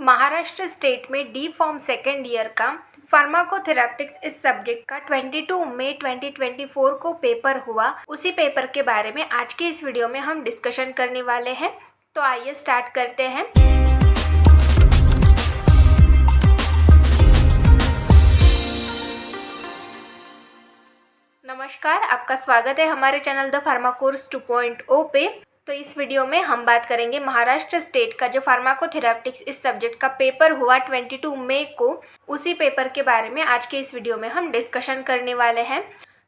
Maharashtra state में D form second year का फार्माकोथेरेपिक्स इस सब्जेक्ट का 22 मई 2024 को पेपर हुआ। उसी पेपर के बारे में आज के इस वीडियो में हम डिस्कशन करने वाले हैं। तो आइए स्टार्ट करते हैं। नमस्कार, आपका स्वागत है हमारे चैनल द फार्मा कोर्स 2.0 पे। तो इस वीडियो में हम बात करेंगे महाराष्ट्र स्टेट का जो फार्माकोथेरेपिक्स इस सब्जेक्ट का पेपर हुआ 22 मई को, उसी पेपर के बारे में आज के इस वीडियो में हम डिस्कशन करने वाले हैं।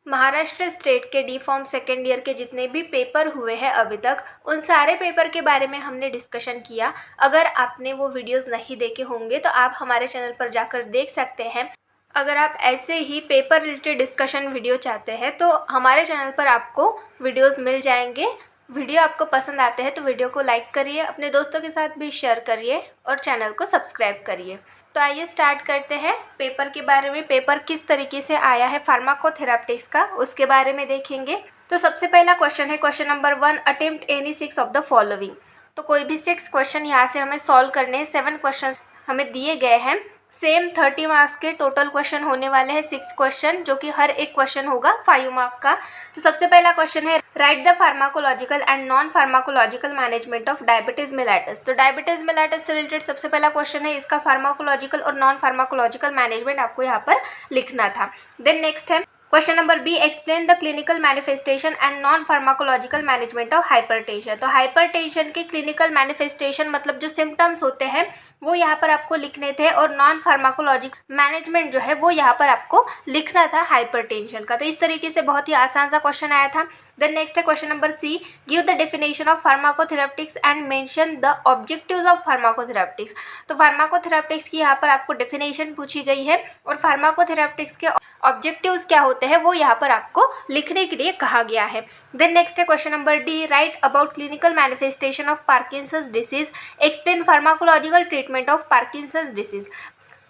महाराष्ट्र स्टेट के डी फॉर्म सेकेंड ईयर के जितने भी पेपर हुए हैं अभी तक, उन सारे पेपर के बारे में हमने डिस्कशन किया। अगर आपने वो वीडियोस नहीं देखे होंगे तो आप हमारे चैनल पर जाकर देख सकते हैं। अगर आप ऐसे ही पेपर रिलेटेड डिस्कशन वीडियो चाहते हैं तो हमारे चैनल पर आपको वीडियोस मिल जाएंगे। वीडियो आपको पसंद आते हैं तो वीडियो को लाइक करिए, अपने दोस्तों के साथ भी शेयर करिए और चैनल को सब्सक्राइब करिए। तो आइए स्टार्ट करते हैं पेपर के बारे में। पेपर किस तरीके से आया है फार्माकोथेरेपिक्स का, उसके बारे में देखेंगे। तो सबसे पहला क्वेश्चन है question number 1, attempt any 6 of the following. तो कोई भी 6 क्वेश्चन यहाँ से हमें सॉल्व करने हैं। 7 क्वेश्चन हमें दिए गए हैं। सेम 30 मार्क्स के टोटल क्वेश्चन होने वाले हैं, 6 क्वेश्चन, जो कि हर एक क्वेश्चन होगा 5 मार्क का। तो सबसे पहला क्वेश्चन है, right the pharmacological and non pharmacological management of diabetes mellitus. तो डायबिटीज मेलाइटस से रिलेटेड सबसे पहला क्वेश्चन है, इसका फार्माकोलॉजिकल और नॉन फार्माकोलॉजिकल मैनेजमेंट आपको यहाँ पर लिखना था। देन नेक्स्ट है question number B, explain the clinical manifestation and non pharmacological management of hypertension. तो हाइपरटेंशन के क्लिनिकल मैनिफेस्टेशन मतलब जो सिम्टम्स होते हैं वो यहाँ पर आपको लिखने थे, और नॉन फार्माकोलॉजिकल मैनेजमेंट जो है वो यहाँ पर आपको लिखना था हाइपरटेंशन का। तो इस तरीके से बहुत ही आसान सा क्वेश्चन आया था। देन नेक्स्ट है question number C, give the definition of pharmacotherapeutics and mention the objectives of pharmacotherapeutics. तो फार्माकोथेरेपिक्स की यहाँ पर आपको डेफिनेशन पूछी गई है और फार्माकोथेरेपिक्स के ऑब्जेक्टिव्स क्या होते हैं वो यहाँ पर आपको लिखने के लिए कहा गया है। देन नेक्स्ट है question number D, right about clinical manifestation of Parkinson's disease, explain pharmacological treatment of Parkinson's disease.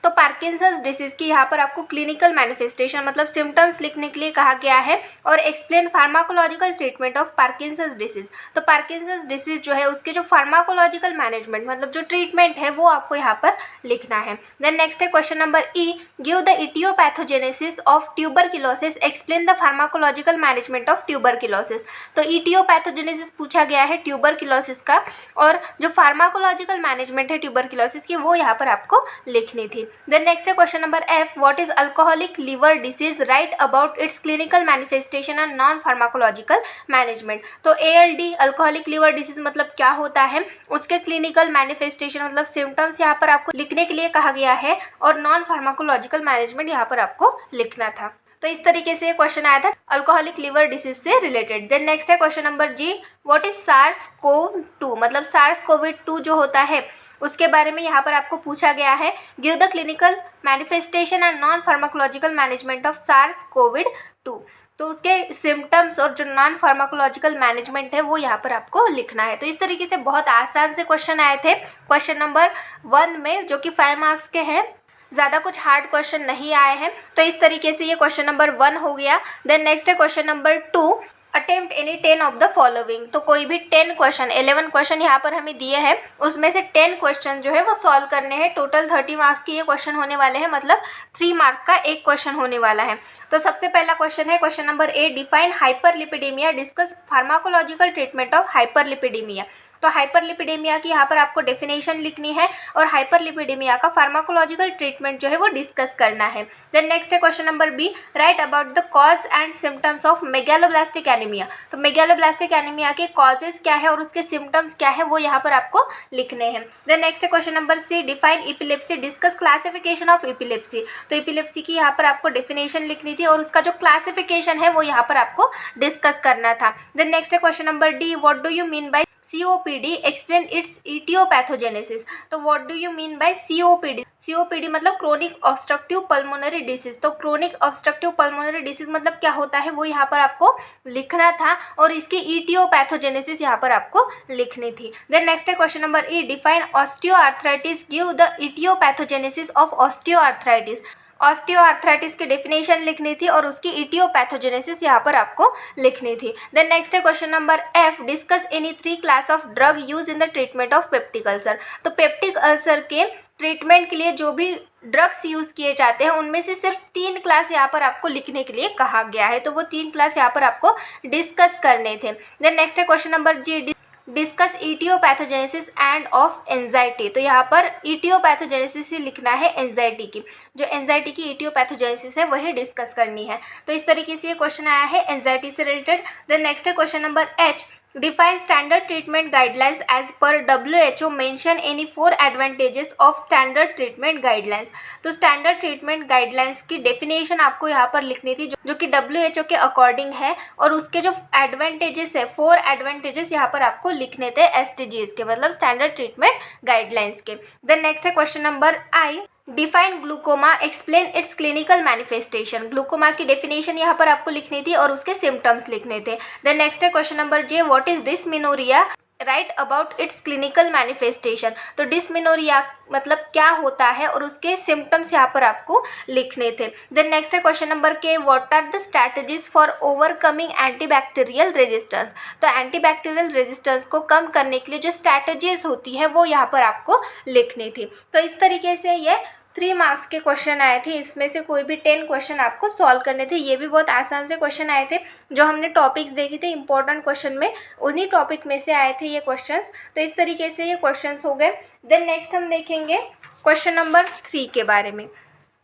तो पार्किंसंस डिसीज की यहाँ पर आपको क्लिनिकल मैनिफेस्टेशन मतलब सिम्टम्स लिखने के लिए कहा गया है, और explain pharmacological treatment of Parkinson's disease. तो पार्किंसंस डिसीज जो है उसके जो फार्माकोलॉजिकल मैनेजमेंट मतलब जो ट्रीटमेंट है वो आपको यहाँ पर लिखना है। देन नेक्स्ट है question number E, give the aetiopathogenesis of tuberculosis, explain the pharmacological management of tuberculosis. तो इटियोपैथोजेनेसिस पूछा गया है ट्यूबरक्लोसिस का, और जो फार्माकोलॉजिकल मैनेजमेंट है ट्यूबरक्लोसिस की वो यहाँ पर आपको लिखनी थी। Then next है question number F, what is alcoholic liver disease, right about its clinical manifestation and non pharmacological management. तो ALD अल्कोहलिक लिवर डिसीज मतलब क्या होता है, उसके क्लिनिकल मैनिफेस्टेशन मतलब सिम्टम्स यहाँ पर आपको लिखने के लिए कहा गया है, और नॉन फार्माकोलॉजिकल मैनेजमेंट यहाँ पर आपको लिखना था। तो इस तरीके से क्वेश्चन आया था अल्कोहलिक लिवर डिसीज से रिलेटेड। देन नेक्स्ट है question number G, what is SARS-CoV-2 मतलब SARS-CoV-2 जो होता है उसके बारे में यहाँ पर आपको पूछा गया है। Give the clinical manifestation and non pharmacological management of SARS-CoV-2। तो उसके सिम्टम्स और जो नॉन फार्माकोलॉजिकल मैनेजमेंट है वो यहाँ पर आपको लिखना है। तो इस तरीके से बहुत आसान से क्वेश्चन आए थे क्वेश्चन नंबर 1 में, जो कि 5 मार्क्स के हैं। ज़्यादा कुछ हार्ड क्वेश्चन नहीं आए हैं। तो इस तरीके से ये क्वेश्चन नंबर 1 हो गया। देन नेक्स्ट है question number 2, attempt any 10 of the following. तो कोई भी 10 क्वेश्चन, 11 क्वेश्चन यहाँ पर हमें दिए हैं, उसमें से 10 क्वेश्चन जो है वो सॉल्व करने हैं। टोटल 30 मार्क्स के ये क्वेश्चन होने वाले हैं, मतलब 3 मार्क का एक क्वेश्चन होने वाला है। तो सबसे पहला क्वेश्चन है question number A, define hyperlipidaemia, discuss pharmacological treatment of hyperlipidaemia. तो हाइपरलिपिडेमिया की यहाँ पर आपको डेफिनेशन लिखनी है, और हाइपरलिपिडेमिया का फार्माकोलॉजिकल ट्रीटमेंट जो है वो डिस्कस करना है। देन नेक्स्ट है question number B, write about the cause and symptoms of megaloblastic anaemia. तो मेगालोब्लास्टिक एनीमिया के कॉजेज क्या है और उसके सिम्टम्स क्या है वो यहाँ पर आपको लिखने हैं। देन नेक्स्ट है question number C, define epilepsy, discuss classification of epilepsy. तो इपिलेप्सी की यहाँ पर आपको डेफिनेशन लिखनी थी, और उसका जो क्लासिफिकेशन है वो यहाँ पर आपको डिस्कस करना था। देन नेक्स्ट है question number D, what do you mean by COPD, explain its etiopathogenesis. तो what do you mean by COPD? COPD मतलब क्रोनिक ऑब्स्ट्रक्टिव पल्मोनरी डिसीज। तो क्रोनिक ऑब्स्ट्रक्टिव पल्मोनरी डिसीज मतलब क्या होता है वो यहाँ पर आपको लिखना था, और इसकी इटियोपैथोजेनेसिस यहाँ पर आपको लिखनी थी। देन नेक्स्ट है question number E, define osteoarthritis, give the aetiopathogenesis of osteoarthritis. Osteoarthritis की डेफिनेशन लिखनी थी, और उसकी इटियोपैथोजेनेसिस यहाँ पर आपको लिखनी थी। देन नेक्स्ट है question number F, discuss any 3 class of drug use in the treatment of peptic ulcer. तो पेप्टिक अल्सर के ट्रीटमेंट के लिए जो भी ड्रग्स यूज़ किए जाते हैं उनमें से सिर्फ 3 क्लास यहाँ पर आपको लिखने के लिए कहा गया है, तो वो 3 क्लास यहाँ पर आपको डिस्कस करने थे। देन नेक्स्ट है question number G, discuss etiopathogenesis and of anxiety. तो यहाँ पर ईटियोपैथोजेनेसिस ही लिखना है एंजाइटी की, जो एंजाइटी की ईटियोपैथोजेनेसिस है वही डिस्कस करनी है। तो इस तरीके से ये क्वेश्चन आया है एंजाइटी से रिलेटेड। देन नेक्स्ट है question number H, define standard treatment guidelines as per WHO, mention any 4 advantages of standard treatment guidelines। तो standard treatment guidelines की definition आपको यहाँ पर लिखनी थी जो कि WHO के अकॉर्डिंग है, और उसके जो advantages है 4 advantages यहाँ पर आपको लिखने थे STGs के, मतलब standard treatment guidelines के। Then next है question number I, define glaucoma, explain its clinical manifestation. Glaucoma की डेफिनेशन यहाँ पर आपको लिखनी थी और उसके सिम्टम्स लिखने थे। देन नेक्स्ट है question number J, what is dysmenorrhoea, write about its clinical manifestation. तो डिस्मेनोरिया मतलब क्या होता है और उसके सिम्टम्स यहाँ पर आपको लिखने थे। देन नेक्स्ट है question number K, what are the strategies for overcoming antibacterial resistance. तो एंटीबैक्टीरियल रेजिस्टेंस को कम करने के लिए जो स्ट्रैटेजीज होती है वो यहाँ पर आपको लिखनी थी। तो इस तरीके से ये 3 मार्क्स के क्वेश्चन आए थे, इसमें से कोई भी 10 क्वेश्चन आपको सॉल्व करने थे। ये भी बहुत आसान से क्वेश्चन आए थे, जो हमने टॉपिक्स देखे थे इंपॉर्टेंट क्वेश्चन में, उन्हीं टॉपिक में से आए थे ये क्वेश्चंस। तो इस तरीके से ये क्वेश्चंस हो गए। देन नेक्स्ट हम देखेंगे क्वेश्चन नंबर 3 के बारे में।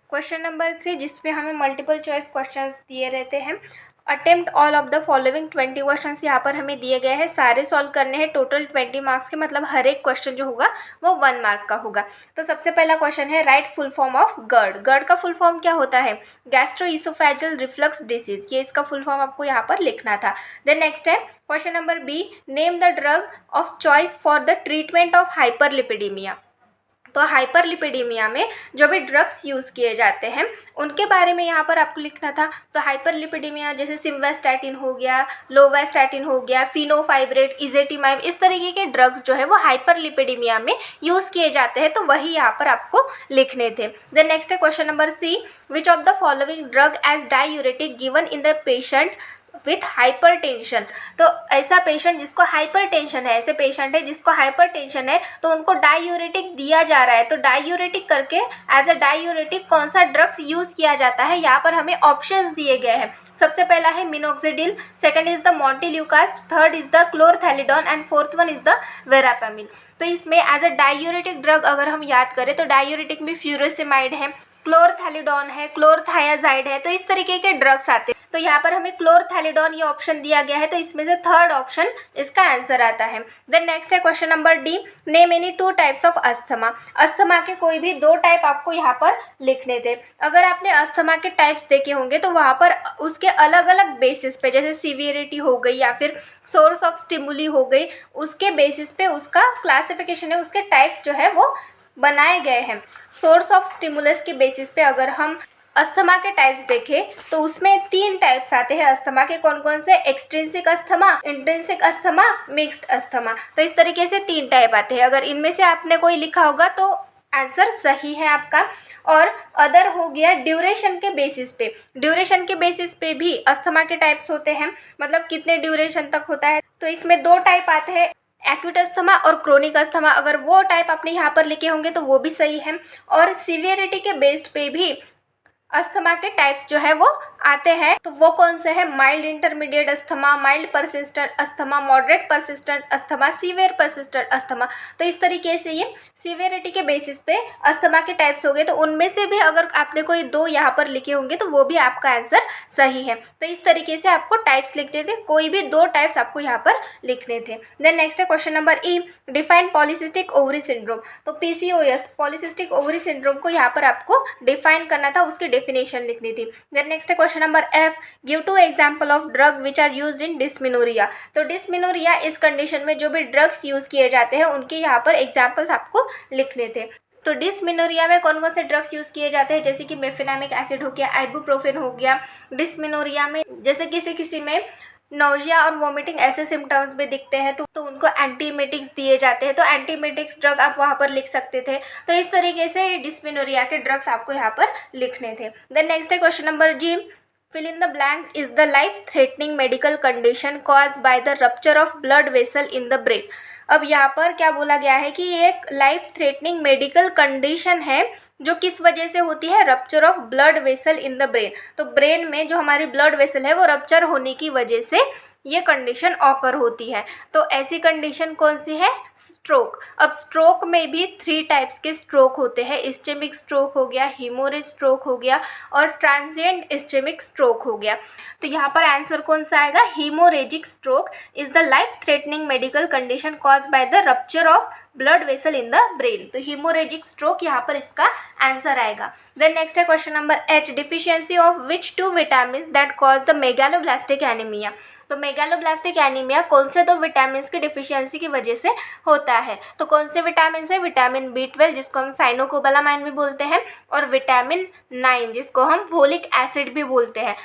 क्वेश्चन नंबर 3 जिसमें हमें मल्टीपल चॉइस क्वेश्चंस दिए रहते हैं। Attempt all of the following 20 question यहाँ पर हमें दिए गए हैं, सारे सॉल्व करने हैं, टोटल 20 मार्क्स के, मतलब हर एक क्वेश्चन जो होगा वो 1 मार्क का होगा। तो सबसे पहला क्वेश्चन है, right full form of GERD। GERD का फुल फॉर्म क्या होता है, गैस्ट्रोइसोफेजियल रिफ्लक्स डिसीज, ये इसका फुल फॉर्म आपको यहाँ पर लिखना था। देन नेक्स्ट है question number B, name the drug of choice for the treatment of hyperlipidaemia. तो हाइपरलिपिडीमिया में जो भी ड्रग्स यूज़ किए जाते हैं उनके बारे में यहाँ पर आपको लिखना था। तो हाइपरलिपिडीमिया जैसे सिम्वास्टैटिन हो गया, लोवास्टैटिन हो गया, फिनोफाइब्रेट, इजेटिमाइब, इस तरीके के ड्रग्स जो है वो हाइपरलिपिडीमिया में यूज़ किए जाते हैं, तो वही यहाँ पर आपको लिखने थे। देन नेक्स्ट है question number C, which of the following drug as diuretic given in the patient with hypertension. तो ऐसा पेशेंट जिसको हाइपरटेंशन है, ऐसे पेशेंट है जिसको हाइपरटेंशन है तो उनको डायूरेटिक दिया जा रहा है, तो डायूरेटिक करके एज अ डायूरेटिक कौन सा ड्रग्स यूज़ किया जाता है, यहाँ पर हमें ऑप्शंस दिए गए हैं। सबसे पहला है minoxidil, second is the montelukast, third is the chlorthalidone and fourth one is the verapamil. तो इसमें एज अ डायूरेटिक ड्रग अगर हम याद करें तो डायूरेटिक में फ्यूरोसिमाइड है, क्लोरथैलिडोन है, क्लोरथायाजाइड है, तो इस तरीके के ड्रग्स आते हैं। तो यहाँ पर हमें क्लोरथैलिडोन ये ऑप्शन दिया गया है, तो इसमें से थर्ड ऑप्शन इसका आंसर आता है। देन नेक्स्ट है question number D, name any 2 types of asthma. Asthma के कोई भी 2 टाइप आपको यहाँ पर लिखने थे। अगर आपने अस्थमा के टाइप्स देखे होंगे तो वहाँ पर उसके अलग अलग बेसिस पे, जैसे सीवियरिटी हो गई या फिर सोर्स ऑफ स्टिमुली हो गई, उसके बेसिस पे उसका क्लासिफिकेशन है, उसके टाइप्स जो है वो बनाए गए हैं। सोर्स ऑफ स्टिमुलस के बेसिस पे अगर हम अस्थमा के टाइप्स देखें तो उसमें 3 टाइप्स आते हैं अस्थमा के। कौन कौन से, extrinsic asthma, intrinsic asthma, mixed asthma. तो इस तरीके से 3 टाइप आते हैं। अगर इनमें से आपने कोई लिखा होगा तो आंसर सही है आपका। और अदर हो गया ड्यूरेशन के बेसिस पे, ड्यूरेशन के बेसिस पे भी अस्थमा के टाइप्स होते हैं, मतलब कितने ड्यूरेशन तक होता है। तो इसमें 2 टाइप आते हैं, एक्यूट अस्थमा और क्रोनिक अस्थमा। अगर वो टाइप आपने यहाँ पर लिखे होंगे तो वो भी सही है। और सीवियरिटी के बेस्ड पे भी अस्थमा के टाइप्स जो है वो आते हैं, तो वो कौन से है, mild intermediate asthma, mild persistent asthma, moderate persistent asthma, severe persistent asthma. तो इस तरीके से ये सीवियरिटी के बेसिस पे अस्थमा के टाइप्स हो गए। तो उनमें से भी अगर आपने कोई 2 यहाँ पर लिखे होंगे तो वो भी आपका आंसर सही है। तो इस तरीके से आपको टाइप्स लिखते थे, कोई भी 2 टाइप्स आपको यहाँ पर लिखने थे। देन नेक्स्ट है क्वेश्चन नंबर ई, डिफाइन पॉलीसिस्टिक ओवरी सिंड्रोम। तो PCOS, पॉलीसिस्टिक ओवरी सिंड्रोम को यहाँ पर आपको डिफाइन करना था, उसकी डेफिनेशन लिखनी थी। देन नेक्स्ट है question number F, give 2 example of drug which are used in dysmenorrhoea. तो डिस्मेनोरिया इस कंडीशन में जो भी ड्रग्स यूज किए जाते हैं उनके यहाँ पर एग्जाम्पल्स आपको लिखने थे। तो डिस्मेनोरिया में कौन कौन से ड्रग्स यूज किए जाते हैं, जैसे कि मेफेनामिक एसिड हो गया, आइबुप्रोफेन हो गया। डिस्मेनोरिया में जैसे किसी में नौजिया और वोमिटिंग ऐसे सिम्टम्स भी दिखते हैं तो उनको एंटीमेटिक्स दिए जाते हैं, तो एंटीमेटिक्स ड्रग आप वहाँ पर लिख सकते थे। तो इस तरीके से डिस्मेनोरिया के ड्रग्स आपको यहाँ पर लिखने थे। देन नेक्स्ट है question number G, fill in the blank is the life threatening medical condition caused by the rupture of blood vessel in the brain। अब यहाँ पर क्या बोला गया है कि ये एक लाइफ थ्रेटनिंग मेडिकल कंडीशन है जो किस वजह से होती है, rupture of blood vessel in the brain. तो ब्रेन में जो हमारी ब्लड वेसल है वो रप्चर होने की वजह से ये कंडीशन ऑकर होती है। तो ऐसी कंडीशन कौन सी है, स्ट्रोक। अब स्ट्रोक में भी 3 टाइप्स के स्ट्रोक होते हैं, इस्चेमिक स्ट्रोक हो गया, हीमोरेज स्ट्रोक हो गया और ट्रांजिएंट इस्चेमिक स्ट्रोक हो गया। तो यहाँ पर आंसर कौन सा आएगा, haemorrhagic stroke is the life threatening medical condition caused by the rupture of blood vessel in the brain. तो हीमोरेजिक स्ट्रोक यहाँ पर इसका आंसर आएगा। देन नेक्स्ट है question number H, deficiency of which 2 vitamin that cause the megaloblastic anaemia. तो megaloblastic anaemia कौन से 2 vitamin की डिफिशियंसी की वजह से होता है। तो कौन से विटामिन है, विटामिन B12 जिसको हम साइनोकोबालामाइन भी बोलते हैं और विटामिन 9 जिसको हम फोलिक एसिड भी बोलते हैं।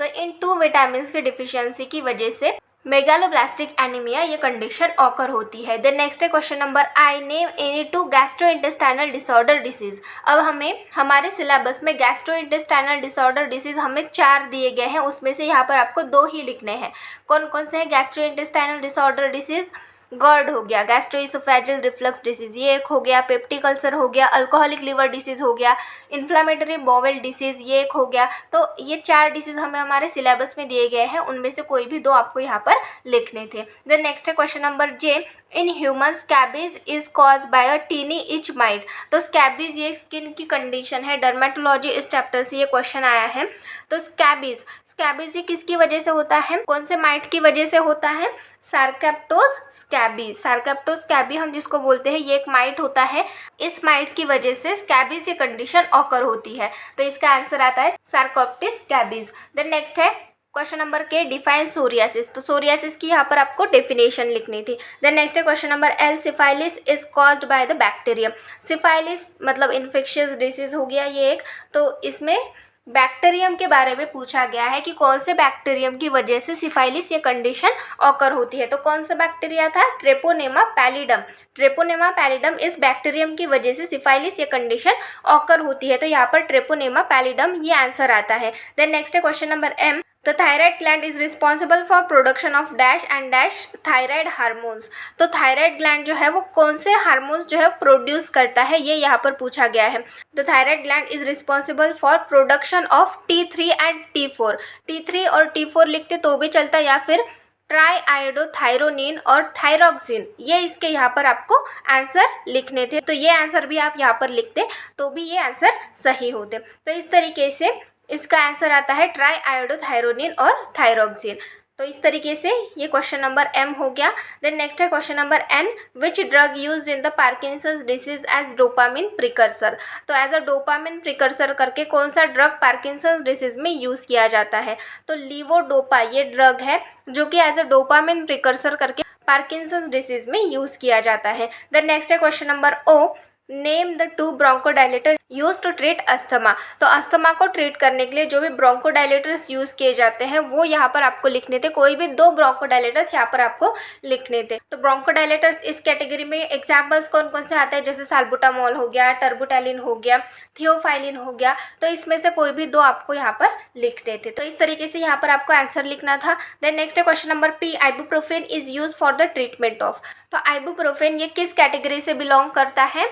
तो इन 2 विटामिन की डिफिशियंसी की वजह से मेगालोब्लास्टिक एनीमिया ये कंडीशन ऑकर होती है। देन नेक्स्ट है question number I, name any 2 gastrointestinal disorder disease. अब हमें हमारे सिलेबस में गैस्ट्रोइंटेस्टाइनल डिसऑर्डर डिसीज हमें 4 दिए गए हैं, उसमें से यहाँ पर आपको 2 ही लिखने हैं। कौन कौन से हैं गैस्ट्रोइंटेस्टाइनल डिसऑर्डर डिसीज, GERD हो गया, गैस्ट्रोइसोफेजियल रिफ्लक्स डिसीज ये एक हो गया, पेप्टिक अल्सर हो गया, अल्कोहलिक लिवर डिसीज हो गया, इन्फ्लामेटरी बाउल डिसीज ये एक हो गया। तो ये 4 डिसीज हमें हमारे सिलेबस में दिए गए हैं, उनमें से कोई भी 2 आपको यहाँ पर लिखने थे। देन नेक्स्ट है question number J, in human scabies is cause by a tiny itch mite. तो स्कैबीज ये स्किन की कंडीशन है, डर्मेटोलॉजी इस चैप्टर से ये क्वेश्चन आया है। तो स्कैबीज ये किसकी वजह से होता है, कौन से माइट की वजह से होता है, सार्केप्टोज स्कैबी। सार्केप्टोज स्कैबी हम जिसको बोलते हैं ये एक माइट होता है, इस माइट की वजह से स्कैबीज ये कंडीशन ऑकर होती है। तो इसका आंसर आता है सार्कोप्टिस स्कैबीज। देन नेक्स्ट है क्वेश्चन नंबर के, डिफाइन सोरियासिस। तो सोरियासिस की यहाँ पर आपको डेफिनेशन लिखनी थी। देन नेक्स्ट है question number L, syphilis is caused by the bacterium. Syphilis मतलब इन्फेक्शियस डिसीज हो गया ये एक। तो इसमें बैक्टीरियम के बारे में पूछा गया है कि कौन से बैक्टीरियम की वजह से सिफाइलिस ये कंडीशन ऑकर होती है। तो कौन सा बैक्टीरिया था, ट्रेपोनेमा पैलिडम। ट्रेपोनेमा पैलिडम इस बैक्टीरियम की वजह से सिफाइलिस ये कंडीशन ऑकर होती है। तो यहाँ पर ट्रेपोनेमा पैलिडम ये आंसर आता है। देन नेक्स्ट है question number M, the thyroid gland is responsible for production of dash and dash thyroid hormones. तो थायराइड ग्लैंड जो है वो कौन से हार्मोन्स जो है प्रोड्यूस करता है, ये यहाँ पर पूछा गया है। The thyroid gland is responsible for production of T3 and T4। T3 और T4 लिखते तो भी चलता, या फिर ट्राई आयोडोथायरोनिन और थायरोक्सिन, ये इसके यहाँ पर आपको आंसर लिखने थे। तो ये आंसर भी आप यहाँ पर लिखते तो भी ये आंसर सही होते। तो इस तरीके से इसका आंसर आता है ट्राई आयोडोथायरोनिन और थायरोक्सिन। तो इस तरीके से ये क्वेश्चन नंबर एम हो गया। देन नेक्स्ट है question number N, which drug used in the Parkinson's disease as dopamine precursor. तो एज अ डोपामिन प्रिकर्सर करके कौन सा ड्रग पार्किंसंस डिसीज में यूज़ किया जाता है। तो लीवोडोपा ये ड्रग है जो कि एज अ डोपामिन प्रिकर्सर करके पार्किंसंस डिसीज में यूज़ किया जाता है। देन नेक्स्ट है question number O, name the 2 bronchodilator use to treat asthma. तो अस्थमा को ट्रीट करने के लिए जो भी ब्रोंकोडायलेटर्स यूज किए जाते हैं वो यहाँ पर आपको लिखने थे। कोई भी 2 ब्रोंकोडायलेटर्स यहाँ पर आपको लिखने थे। तो ब्रोंकोडायलेटर्स इस कैटेगरी में एग्जाम्पल्स कौन कौन से आते हैं, जैसे साल्बुटामोल हो गया, टर्बुटैलिन हो गया, थियोफाइलिन हो गया। तो इसमें से कोई भी 2 आपको यहाँ पर लिखने थे। तो इस तरीके से यहाँ पर आपको आंसर लिखना था। देन नेक्स्ट है question number P, ibuprofen is use for the treatment of. तो आइबुप्रोफेन ये किस कैटेगरी से बिलोंग करता है,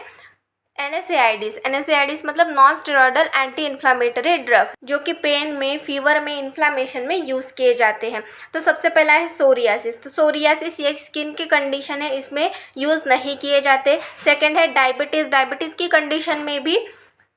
NSAIDs। NSAIDs मतलब non steroidal anti inflammatory drug, जो कि पेन में, फीवर में, इन्फ्लामेशन में यूज़ किए जाते हैं। तो सबसे पहला है सोरियासिस। तो सोरियासिस ये स्किन की कंडीशन है, इसमें यूज़ नहीं किए जाते। सेकंड है डायबिटीज़। डायबिटीज़ की कंडीशन में भी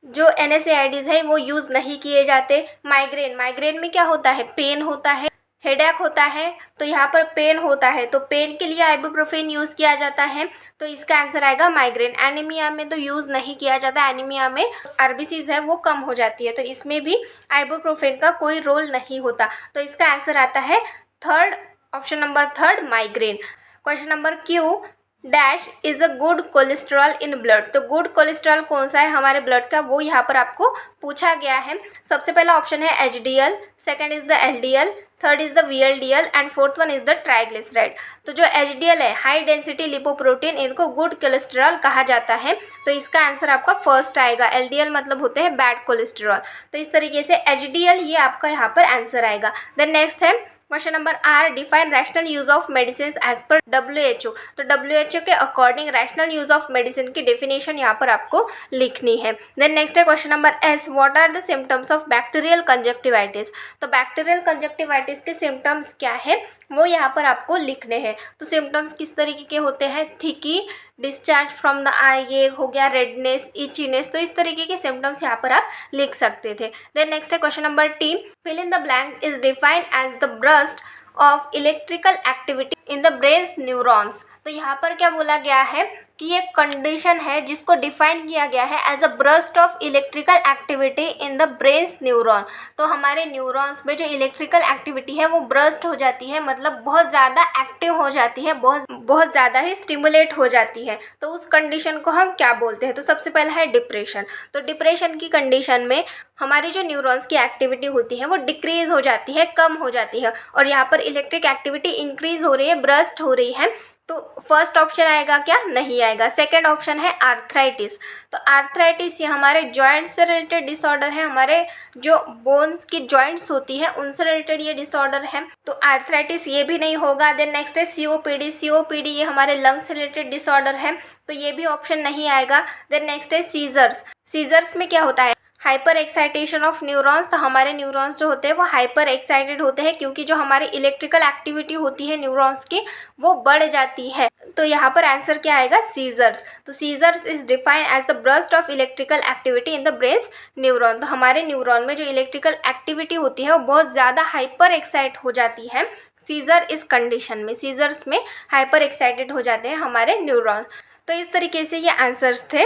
जो NSAIDs है वो यूज़ नहीं किए जाते। माइग्रेन में क्या होता है, पेन होता है, हेडेक होता है। तो यहाँ पर पेन होता है, तो पेन के लिए आइबुप्रोफेन यूज़ किया जाता है। तो इसका आंसर आएगा माइग्रेन। एनीमिया में तो यूज़ नहीं किया जाता, एनीमिया में RBCs है वो कम हो जाती है, तो इसमें भी आइबुप्रोफेन का कोई रोल नहीं होता। तो इसका आंसर आता है third, option number third, migraine. Question number Q, dash is a good cholesterol in blood. तो गुड कोलेस्ट्रॉल कौन सा है हमारे ब्लड का, वो यहाँ पर आपको पूछा गया है। सबसे पहला ऑप्शन है HDL, second is the LDL, third is the VLDL and fourth one is the triglyceride. तो जो HDL है, हाई डेंसिटी लिपोप्रोटीन, इनको गुड कोलेस्ट्रॉल कहा जाता है। तो इसका आंसर आपका फर्स्ट आएगा। LDL मतलब होते हैं बैड कोलेस्ट्रॉल। तो इस तरीके से HDL ये आपका यहाँ पर आंसर आएगा। देन नेक्स्ट है question number R, define rational use of medicine as per WHO। तो WHO के according rational use of medicine की डेफिनेशन यहाँ पर आपको लिखनी है। देन नेक्स्ट है question number S, what are the symptoms of bacterial conjunctivitis. तो बैक्टीरियल कंजक्टिवाइटिस के सिम्टम्स क्या है वो यहाँ पर आपको लिखने हैं। तो सिम्टम्स किस तरीके के होते हैं, थिकी, डिस्चार्ज फ्रॉम द आई, ये हो गया रेडनेस, इचीनेस, तो इस तरीके के सिम्टम्स यहाँ पर आप लिख सकते थे। देन नेक्स्ट है question number T, fill in the blank is defined as the burst of electrical activity in the brain's neurons। तो यहाँ पर क्या बोला गया है कि ये कंडीशन है जिसको डिफाइन किया गया है as a burst of electrical activity in the brain's neuron. तो हमारे न्यूरॉन्स में जो इलेक्ट्रिकल एक्टिविटी है वो burst हो जाती है, मतलब बहुत ज़्यादा एक्टिव हो जाती है, बहुत ज़्यादा ही स्टिमुलेट हो जाती है। तो उस कंडीशन को हम क्या बोलते हैं, तो सबसे पहला है डिप्रेशन। तो डिप्रेशन की कंडीशन में हमारी जो न्यूरॉन्स की एक्टिविटी होती है वो डिक्रीज हो जाती है, कम हो जाती है, और यहाँ पर इलेक्ट्रिक एक्टिविटी इंक्रीज हो रही है, ब्रस्ट हो रही है। तो फर्स्ट ऑप्शन आएगा क्या, नहीं आएगा। सेकंड ऑप्शन है आर्थराइटिस। तो आर्थराइटिस ये हमारे जॉइंट से रिलेटेड डिसऑर्डर है, हमारे जो बोन्स की जॉइंट्स होती है उनसे रिलेटेड ये डिसऑर्डर है, तो आर्थराइटिस ये भी नहीं होगा। देन नेक्स्ट है COPD। COPD ये हमारे लंग्स से रिलेटेड डिसऑर्डर है, तो ये भी ऑप्शन नहीं आएगा। देन नेक्स्ट है सीजर्स। सीजर्स में क्या होता है, हाइपर एक्साइटेशन ऑफ न्यूरॉन्स। तो हमारे न्यूरॉन्स जो होते हैं वो हाइपर एक्साइटेड होते हैं क्योंकि जो हमारी इलेक्ट्रिकल एक्टिविटी होती है न्यूरॉन्स की वो बढ़ जाती है। तो यहाँ पर आंसर क्या आएगा, सीजर्स। तो seizures is defined as the burst of electrical activity in the brain's neuron. तो हमारे न्यूरॉन में जो इलेक्ट्रिकल एक्टिविटी होती है वो बहुत ज़्यादा हाइपर एक्साइट हो जाती है। सीजर इस कंडीशन में, सीजर्स में हाइपर एक्साइटेड हो जाते हैं हमारे न्यूरॉन्स। तो इस तरीके से ये आंसर्स थे।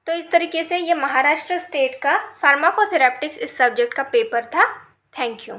तो इस तरीके से ये महाराष्ट्र स्टेट का फार्माकोथेरेप्टिक्स इस सब्जेक्ट का पेपर था। Thank you.